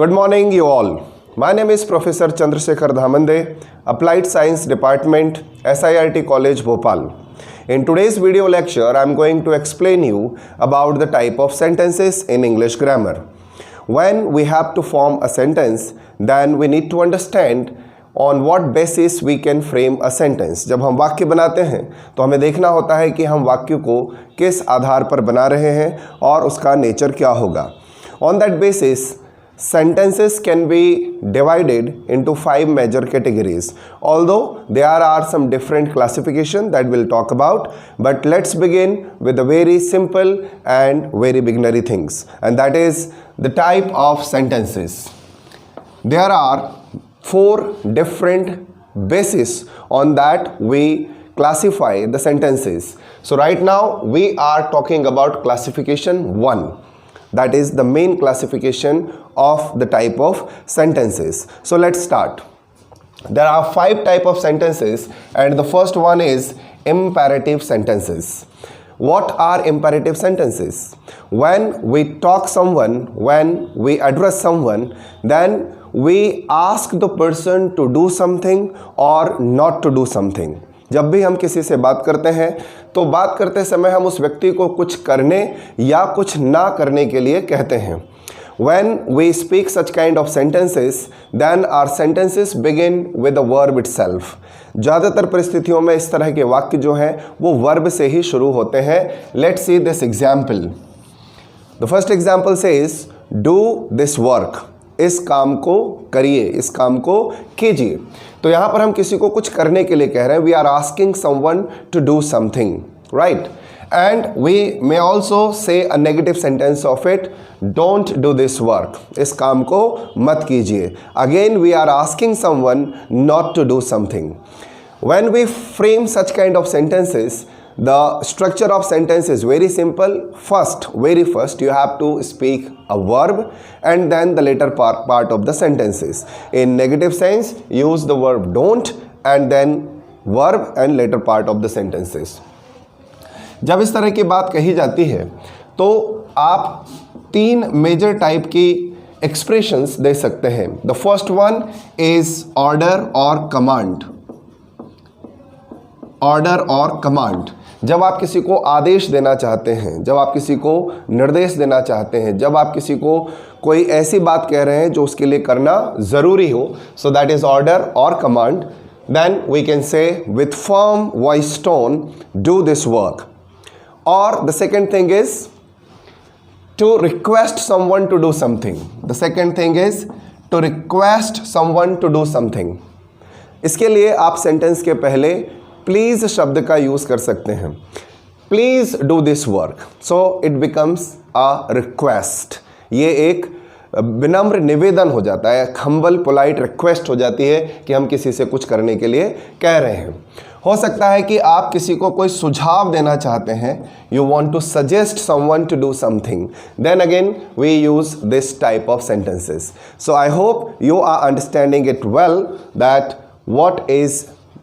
Good morning, you all. My name is Professor Chandrasekhar Dhamande, Applied Science Department, SIRT College, Bhopal. In today's video lecture, I am going to explain you about the type of sentences in English grammar. When we have to form a sentence, then we need to understand on what basis we can frame a sentence. जब हम वाक्य बनाते हैं तो हमें देखना होता है कि हम वाक्य को किस आधार पर बना रहे हैं और उसका नेचर क्या होगा. On that basis, sentences can be divided into 5 major categories, although there are some different classification that we'll talk about, but let's begin with the very simple and very beginnery things, and that is the type of sentences. There are 4 different bases on that we classify the sentences. So right now we are talking about classification 1. That is the main classification of the type of sentences. So let's start. There are 5 type of sentences, and the first one is imperative sentences. What are imperative sentences? When we talk someone, when we address someone, then we ask the person to do something or not to do something. जब भी हम किसी से बात करते हैं तो बात करते समय हम उस व्यक्ति को कुछ करने या कुछ ना करने के लिए कहते हैं. When we speak such kind of sentences, then our sentences begin with the verb itself. ज़्यादातर परिस्थितियों में इस तरह के वाक्य जो हैं वो वर्ब से ही शुरू होते हैं. Let's see this example. The first example says, do this work. इस काम को करिए, इस काम को कीजिए. तो यहाँ पर हम किसी को कुछ करने के लिए कह रहे हैं. We are asking someone to do something, right. And we may also say a negative sentence of it, don't do this work. इस काम को मत कीजिए. Again we are asking someone not to do something. When we frame such kind of sentences, the structure of sentence is very simple. Very first, you have to speak a verb and then the later part of the sentences. In negative sense, use the verb don't and then verb and later part of the sentences. जब इस तरह की बात कही जाती है तो आप 3 मेजर टाइप की एक्सप्रेशंस दे सकते हैं. The first one is order or command. Order or command. जब आप किसी को आदेश देना चाहते हैं, जब आप किसी को निर्देश देना चाहते हैं, जब आप किसी को कोई ऐसी बात कह रहे हैं जो उसके लिए करना ज़रूरी हो, सो दैट इज़ ऑर्डर और command. Then we can say with firm voice tone, do this work. और the second thing is to request someone to do something. The second thing is to request someone to do something. इसके लिए आप sentence के पहले please शब्द का use कर सकते हैं. Please do this work. So it becomes a request. ये एक विनम्र निवेदन हो जाता है, हम्बल पोलाइट रिक्वेस्ट हो जाती है कि हम किसी से कुछ करने के लिए कह रहे हैं. हो सकता है कि आप किसी को कोई सुझाव देना चाहते हैं. You want to suggest someone to do something. Then again we use this type of sentences. So I hope you are understanding it well that what is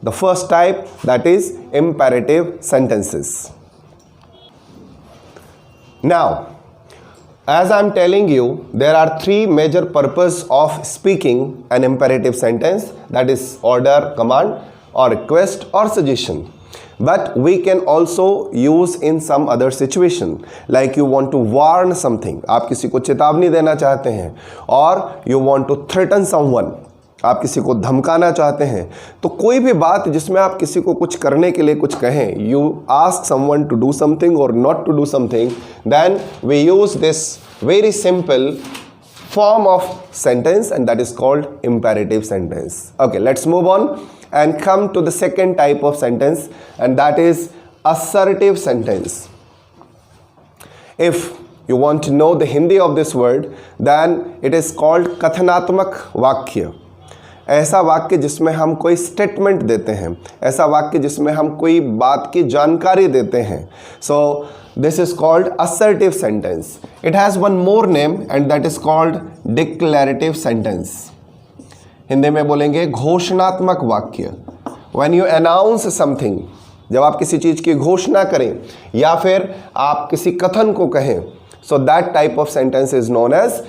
the first type, that is imperative sentences. Now, as I am telling you, there are 3 major purposes of speaking an imperative sentence, that is order, command or request or suggestion. But we can also use in some other situation, like you want to warn something. आप किसी को चेतावनी देना चाहते हैं, or you want to threaten someone. आप किसी को धमकाना चाहते हैं. तो कोई भी बात जिसमें आप किसी को कुछ करने के लिए कुछ कहें, you ask someone to do something और not to do something, then we use this very simple form of sentence, and that is called imperative sentence. Okay, let's move on and come to the second type of sentence, and that is assertive sentence. If you want to know the Hindi of this word, then it is called कथनात्मक वाक्य. ऐसा वाक्य जिसमें हम कोई statement देते हैं, ऐसा वाक्य जिसमें हम कोई बात की जानकारी देते हैं. So this is called assertive sentence. It has one more name and that is called declarative sentence. Hindi में बोलेंगे घोषणात्मक वाक्य. व्हेन यू अनाउंस समथिंग, जब आप किसी चीज़ की घोषणा करें या फिर आप किसी कथन को कहें, so that type of sentence is known as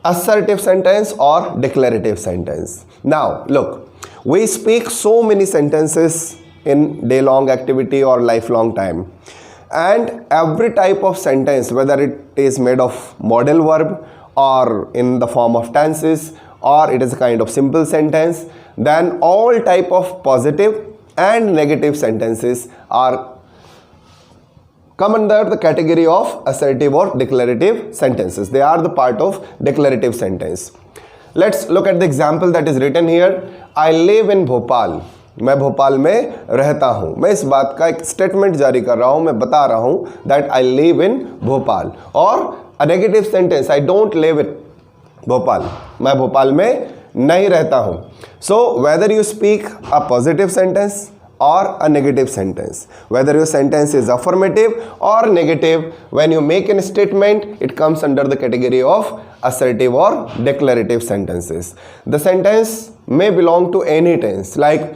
assertive sentence or declarative sentence. Now look, we speak so many sentences in day long activity or lifelong time, and every type of sentence, whether it is made of modal verb or in the form of tenses, or it is a kind of simple sentence, then all type of positive and negative sentences are come under the category of assertive or declarative sentences. They are the part of declarative sentence. Let's look at the example that is written here. I live in Bhopal. मैं भोपाल में रहता हूँ. मैं इस बात का एक statement जारी कर रहा हूँ, मैं बता रहा हूँ that I live in Bhopal. और a negative sentence, I don't live in Bhopal. मैं भोपाल में नहीं रहता हूँ. So whether you speak a positive sentence or a negative sentence, whether your sentence is affirmative or negative, when you make a statement, it comes under the category of assertive or declarative sentences. The sentence may belong to any tense, like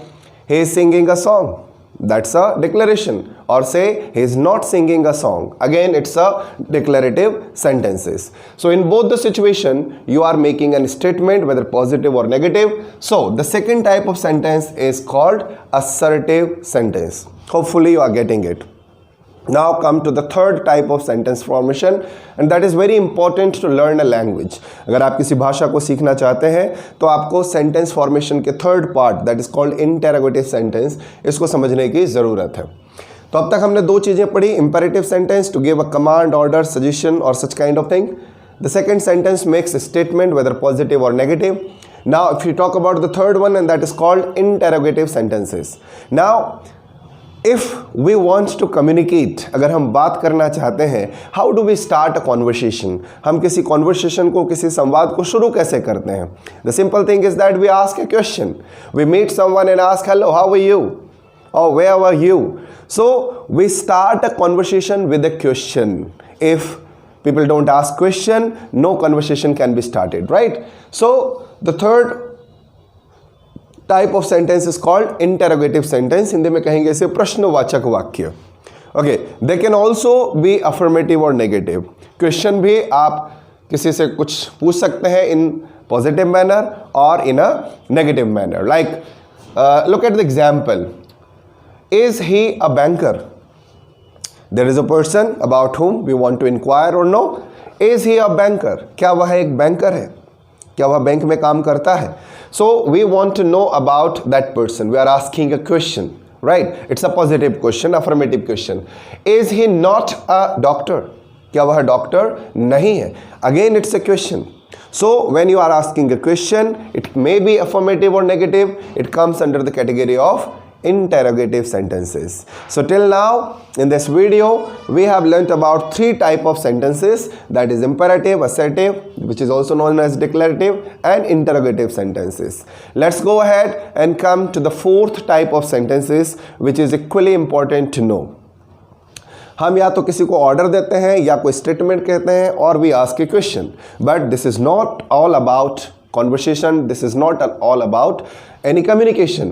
he is singing a song, that's a declaration, or say he is not singing a song, again it's a declarative sentences. So in both the situation you are making a statement, whether positive or negative. So the second type of sentence is called assertive sentence. Hopefully you are getting it. Now come to the third type of sentence formation, and that is very important to learn a language. अगर आप किसी भाषा को सीखना चाहते हैं तो आपको sentence formation के third part, that is called interrogative sentence, इसको समझने की ज़रूरत है. तो अब तक हमने दो चीज़ें पढ़ी, imperative sentence to give a command, order, suggestion or such kind of thing. The second sentence makes a statement, whether positive or negative. Now if you talk about the third one, and that is called interrogative sentences. Now if we want to communicate, अगर हम बात करना चाहते हैं, how do we start a conversation? हम किसी conversation को, किसी संवाद को शुरू कैसे करते हैं? The simple thing is that we ask a question. We meet someone and ask, hello, how are you? Or where are you? So we start a conversation with a question. If people don't ask question, no conversation can be started, right? So the third type of sentence is called interrogative sentence. Hindi में कहेंगे इसे प्रश्नवाचक वाक्य. Okay, they can also be affirmative or negative. Question भी आप किसी से कुछ पूछ सकते हैं in positive manner or in a negative manner. Like look at the example. Is he a banker? There is a person about whom we want to inquire or know. Is he a banker? क्या वह एक banker है? क्या वह bank में काम करता है? So we want to know about that person. We are asking a question, right? It's a positive question, affirmative question. Is he not a doctor? क्या वह डॉक्टर नहीं है? Again it's a question. So when you are asking a question, it may be affirmative or negative. It comes under the category of interrogative sentences. So till now in this video we have learnt about three type of sentences, that is imperative, assertive, which is also known as declarative, and interrogative sentences. Let's go ahead and come to the fourth type of sentences, which is equally important to know. हम या तो किसी को order देते हैं या कोई statement कहते हैं, और we ask a question, but this is not all about conversation. This is not all about any communication.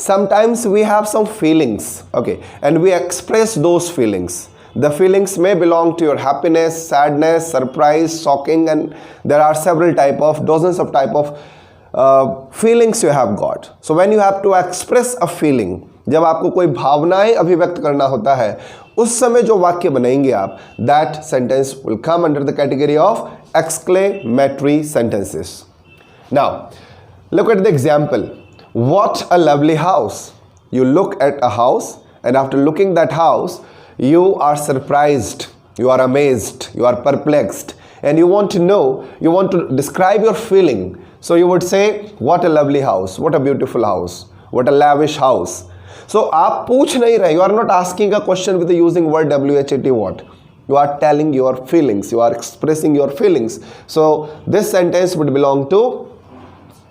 Sometimes we have some feelings, okay, and we express those feelings. The feelings may belong to your happiness, sadness, surprise, shocking, and there are several dozens of type of feelings you have got. So when you have to express a feeling, जब आपको कोई भावनाएं अभिव्यक्त करना होता है, उस समय जो वाक्य बनाएंगे आप, that sentence will come under the category of exclamatory sentences. Now, look at the example. What a lovely house. You look at a house, and after looking that house, you are surprised, you are amazed, you are perplexed, and you want to know, you want to describe your feeling. So you would say, what a lovely house, what a beautiful house, what a lavish house. So आप पूछ नहीं रहे, you are not asking a question with using word WHAT what. You are telling your feelings, you are expressing your feelings. So this sentence would belong to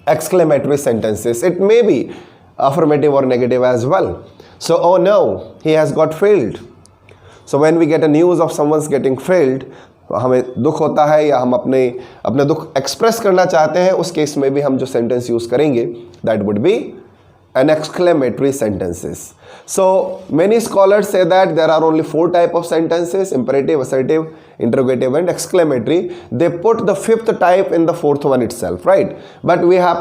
exclamatory sentences. It may be affirmative or negative as well. So, oh no, he has got failed. So when we get a news of someone's getting failed, हमें दुख होता है या हम अपने दुख express करना चाहते हैं, उस केस में भी हम जो सेंटेंस यूज करेंगे, that would be and exclamatory sentences. So many scholars say that there are only 4 type of sentences: imperative, assertive, interrogative and exclamatory. They put the 5th type in the 4th one itself, right? But we have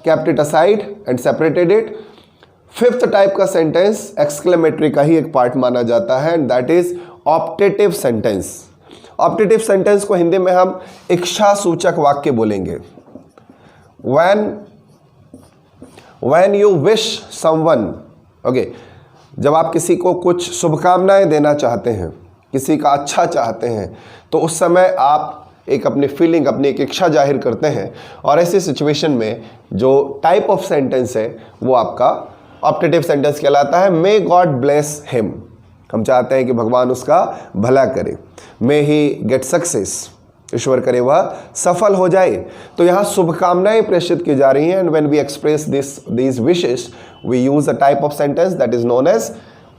kept it aside and separated it. 5th type का sentence exclamatory का ही एक part माना जाता है, and that is optative sentence. optative sentence को हिंदी में हम इच्छा सूचक वाक्य बोलेंगे. When you wish someone, okay, जब आप किसी को कुछ शुभकामनाएं देना चाहते हैं, किसी का अच्छा चाहते हैं, तो उस समय आप एक अपनी फीलिंग, अपनी एक इच्छा जाहिर करते हैं, और ऐसी सिचुएशन में जो टाइप ऑफ सेंटेंस है वो आपका ऑप्टेटिव सेंटेंस कहलाता है. मे गॉड ब्लेस हिम, हम चाहते हैं कि भगवान उसका भला करे. मे ही गेट सक्सेस, ईश्वर करे वह सफल हो जाए. तो यहाँ शुभकामनाएं प्रेषित की जा रही हैं. And when we express these wishes we use a type of sentence that is known as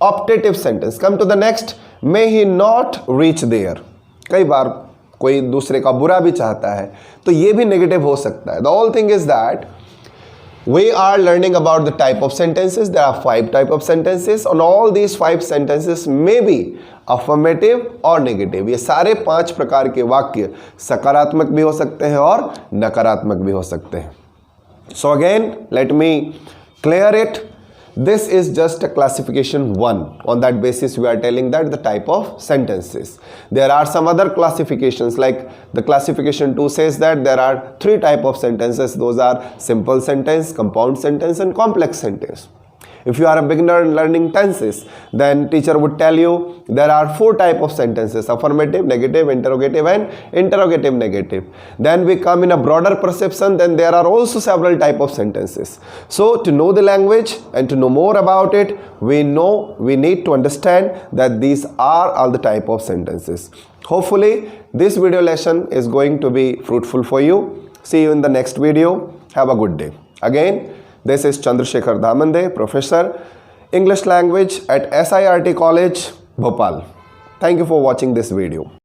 optative sentence. come to the next, may he not reach there. कई बार कोई दूसरे का बुरा भी चाहता है, तो ये भी नेगेटिव हो सकता है. the whole thing is that we are learning about the type of sentences. There are 5 type of sentences, and all these 5 sentences may be affirmative or negative. ये सारे 5 प्रकार के वाक्य सकारात्मक भी हो सकते हैं और नकारात्मक भी हो सकते हैं. So again, let me clear it. This is just a classification 1. On that basis we are telling that the type of sentences. There are some other classifications, like the classification 2 says that there are 3 type of sentences. Those are simple sentence, compound sentence and complex sentence. If you are a beginner learning tenses, then teacher would tell you there are 4 type of sentences: affirmative, negative, interrogative and interrogative negative. Then we come in a broader perception, then there are also several type of sentences. So to know the language and to know more about it, we need to understand that these are all the type of sentences. Hopefully this video lesson is going to be fruitful for you. See you in the next video. Have a good day. Again, this is Chandrasekhar Dhamande, Professor, English Language at SIRT College, Bhopal. Thank you for watching this video.